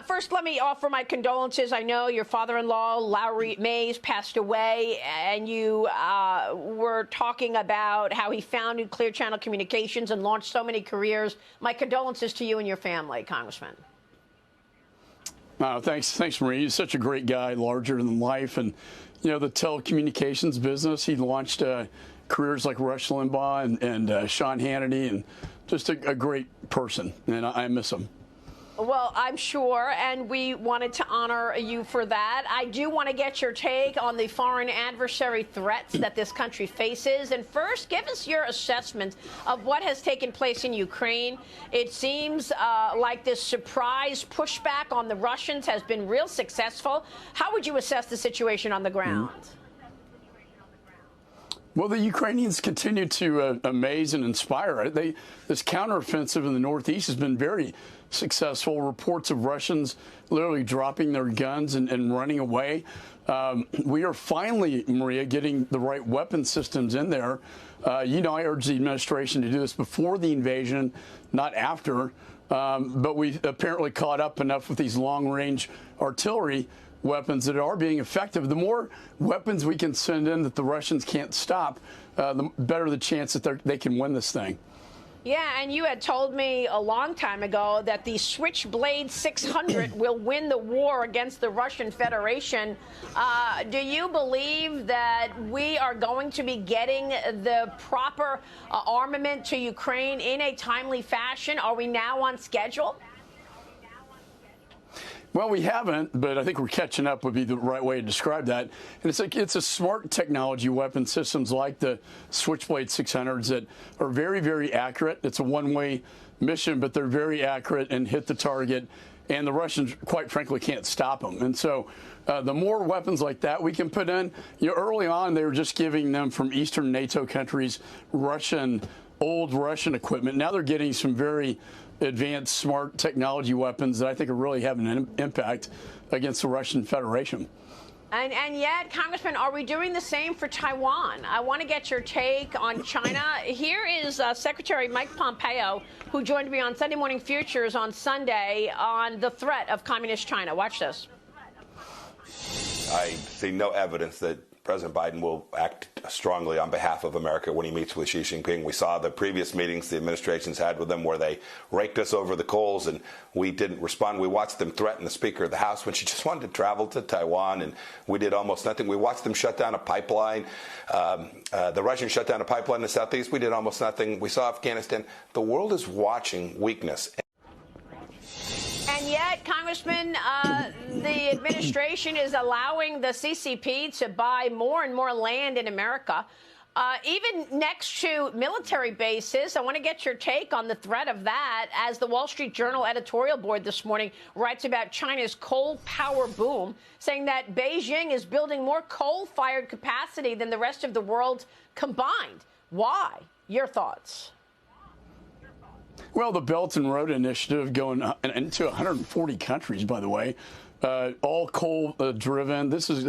First, let me offer my condolences. I know your father-in-law, Lowry Mays, passed away, and you were talking about how he founded Clear Channel Communications and launched so many careers. My condolences to you and your family, Congressman. Thanks, Marie. He's such a great guy, larger than life. And, you know, the telecommunications business, he launched careers like Rush Limbaugh and Sean Hannity, and just a great person. And I miss him. Well, I'm sure, and we wanted to honor you for that. I do want to get your take on the foreign adversary threats that this country faces. And first, give us your assessment of what has taken place in Ukraine. It seems like this surprise pushback on the Russians has been real successful. How would you assess the situation on the ground? Well, the Ukrainians continue to amaze and inspire. This counteroffensive in the Northeast has been very successful. Reports of Russians literally dropping their guns and running away. We are finally, Maria, getting the right weapon systems in there. You know, I urged the administration to do this before the invasion, not after. But we apparently caught up enough with these long-range artillery weapons that are being effective. The more weapons we can send in that the Russians can't stop, the better the chance that they can win this thing. Yeah, and you had told me a long time ago that the Switchblade 600 will win the war against the Russian Federation. Do you believe that we are going to be getting the proper armament to Ukraine in a timely fashion? Are we now on schedule? Well, we haven't, but I think we're catching up would be the right way to describe that. And it's a smart technology weapon systems like the Switchblade 600s that are very, very accurate. It's a one-way mission, but they're very accurate and hit the target. And the Russians, quite frankly, can't stop them. And so the more weapons like that we can put in, you know, early on they were just giving them from Eastern NATO countries old Russian equipment. Now they're getting some very advanced, smart technology weapons that I think are really having an impact against the Russian Federation. And yet, Congressman, are we doing the same for Taiwan? I want to get your take on China. Here is Secretary Mike Pompeo, who joined me on Sunday Morning Futures on Sunday on the threat of communist China. Watch this. I see no evidence that President Biden will act strongly on behalf of America when he meets with Xi Jinping. We saw the previous meetings the administration's had with them where they raked us over the coals and we didn't respond. We watched them threaten the Speaker of the House when she just wanted to travel to Taiwan, and we did almost nothing. We watched them shut down a pipeline. The Russians shut down a pipeline in the southeast. We did almost nothing. We saw Afghanistan. The world is watching weakness. And yet, Congressman, the administration is allowing the CCP to buy more and more land in America, even next to military bases. I want to get your take on the threat of that, as the Wall Street Journal editorial board this morning writes about China's coal power boom, saying that Beijing is building more coal-fired capacity than the rest of the world combined. Why? Your thoughts? Well, the Belt and Road Initiative going into 140 countries, by the way, all coal-driven. This is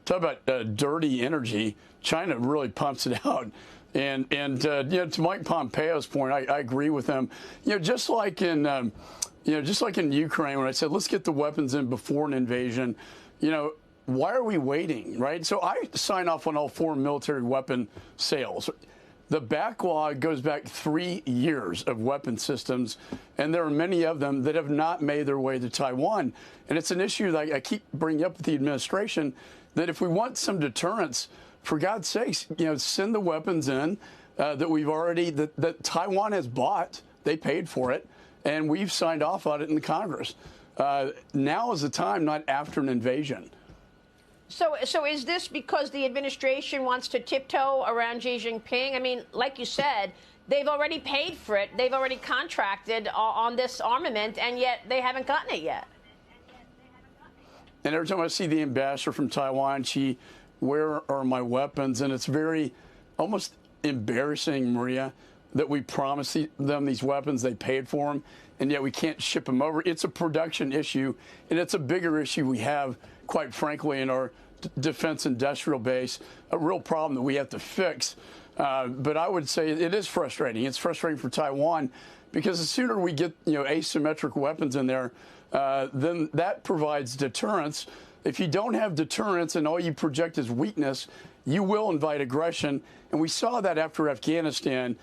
talk about dirty energy. China really pumps it out, and you know, to Mike Pompeo's point, I agree with him. You know, just like in Ukraine, when I said let's get the weapons in before an invasion, you know, why are we waiting, right? So I sign off on all foreign military weapon sales. The backlog goes back 3 years of weapon systems, and there are many of them that have not made their way to Taiwan. And it's an issue that I keep bringing up with the administration, that if we want some deterrence, for God's sakes, you know, send the weapons in that Taiwan has bought. They paid for it, and we've signed off on it in the Congress. Now is the time, not after an invasion. So is this because the administration wants to tiptoe around Xi Jinping? I mean, like you said, they've already paid for it. They've already contracted on this armament, and yet they haven't gotten it yet. And every time I see the ambassador from Taiwan, where are my weapons? And it's very almost embarrassing, Maria, that we promised them these weapons, they paid for them, and yet we can't ship them over. It's a production issue, and it's a bigger issue we have, quite frankly, in our defense industrial base, a real problem that we have to fix. But I would say it is frustrating. It's frustrating for Taiwan because the sooner we get, you know, asymmetric weapons in there, then that provides deterrence. If you don't have deterrence and all you project is weakness, you will invite aggression. And we saw that after Afghanistan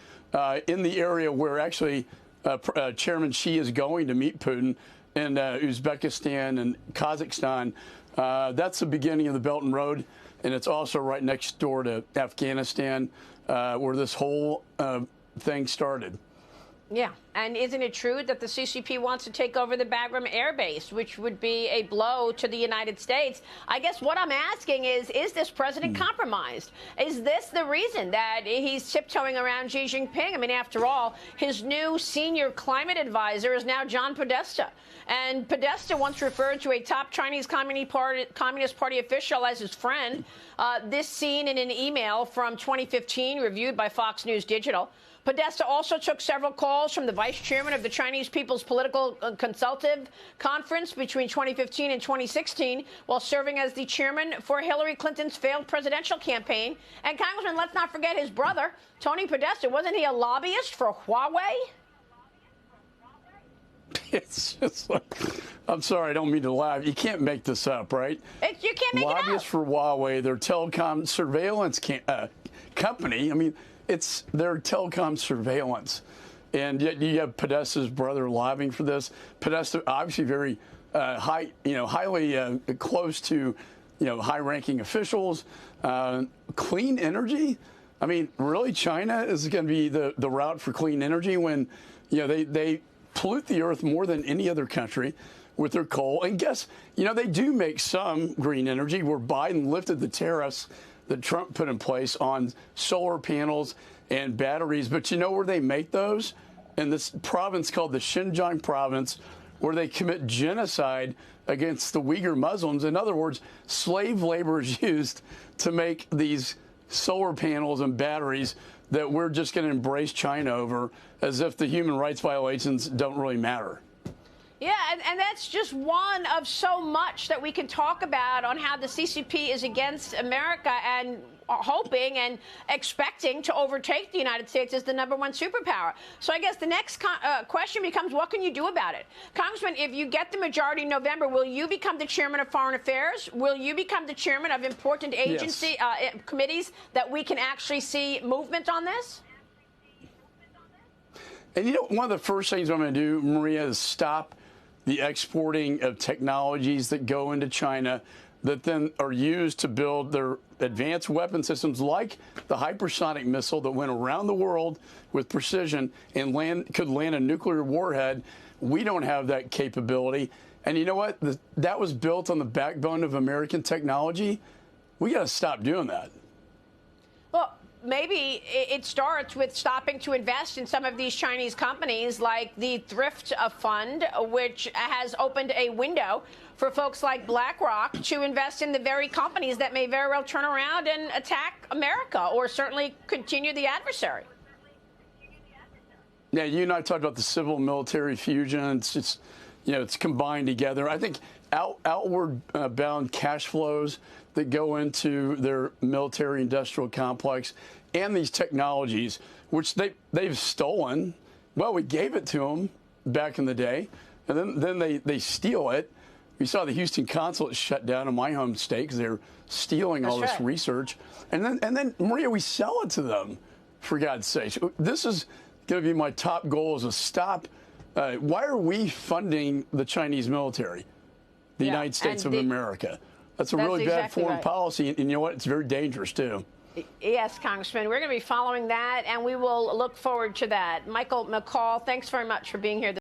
in the area where actually Chairman Xi is going to meet Putin in Uzbekistan and Kazakhstan. That's the beginning of the Belt and Road, and it's also right next door to Afghanistan where this whole thing started. Yeah, and isn't it true that the CCP wants to take over the Bagram Air Base, which would be a blow to the United States? I guess what I'm asking is this president compromised? Is this the reason that he's tiptoeing around Xi Jinping? I mean, after all, his new senior climate advisor is now John Podesta. And Podesta once referred to a top Chinese Communist Party official as his friend. This seen in an email from 2015 reviewed by Fox News Digital. Podesta also took several calls from the vice chairman of the Chinese People's Political Consultative Conference between 2015 and 2016 while serving as the chairman for Hillary Clinton's failed presidential campaign. And, Congressman, let's not forget his brother, Tony Podesta. Wasn't he a lobbyist for Huawei? It's just like, I'm sorry, I don't mean to laugh. You can't make this up, right? You can't make it up. Lobbyists for Huawei, their telecom surveillance company. I mean, it's their telecom surveillance. And yet you have Podesta's brother lobbying for this. Podesta, obviously very highly close to, high-ranking officials. Clean energy? I mean, really, China is going to be the route for clean energy when, they pollute the earth more than any other country with their coal. And guess, they do make some green energy where Biden lifted the tariffs that Trump put in place on solar panels and batteries. But you know where they make those? In this province called the Xinjiang province, where they commit genocide against the Uyghur Muslims. In other words, slave labor is used to make these solar panels and batteries that we're just going to embrace China over as if the human rights violations don't really matter. Yeah, and that's just one of so much that we can talk about on how the CCP is against America and hoping and expecting to overtake the United States as the #1 superpower. So I guess the next question becomes, what can you do about it? Congressman, if you get the majority in November, will you become the chairman of Foreign Affairs? Will you become the chairman of important agency committees that we can actually see movement on this? And one of the first things I'm going to do, Maria, is stop the exporting of technologies that go into China that then are used to build their advanced weapon systems like the hypersonic missile that went around the world with precision and could land a nuclear warhead. We don't have that capability. And you know what? That was built on the backbone of American technology. We got to stop doing that. Well, maybe it starts with stopping to invest in some of these Chinese companies like the Thrift Fund, which has opened a window for folks like BlackRock to invest in the very companies that may very well turn around and attack America or certainly continue the adversary. Yeah, you and I talked about the civil-military fusion. It's just, it's combined together. I think outward bound cash flows that go into their military-industrial complex and these technologies, which they've stolen. Well, we gave it to them back in the day, and then they steal it. We saw the Houston consulate shut down in my home state because they're stealing all this research. And then, Maria, we sell it to them, for God's sake. This is going to be my top goal is to stop. Why are we funding the Chinese military, the United States of America? That's a really bad foreign policy. And you know what? It's very dangerous, too. Yes, Congressman. We're going to be following that, and we will look forward to that. Michael McCaul, thanks very much for being here.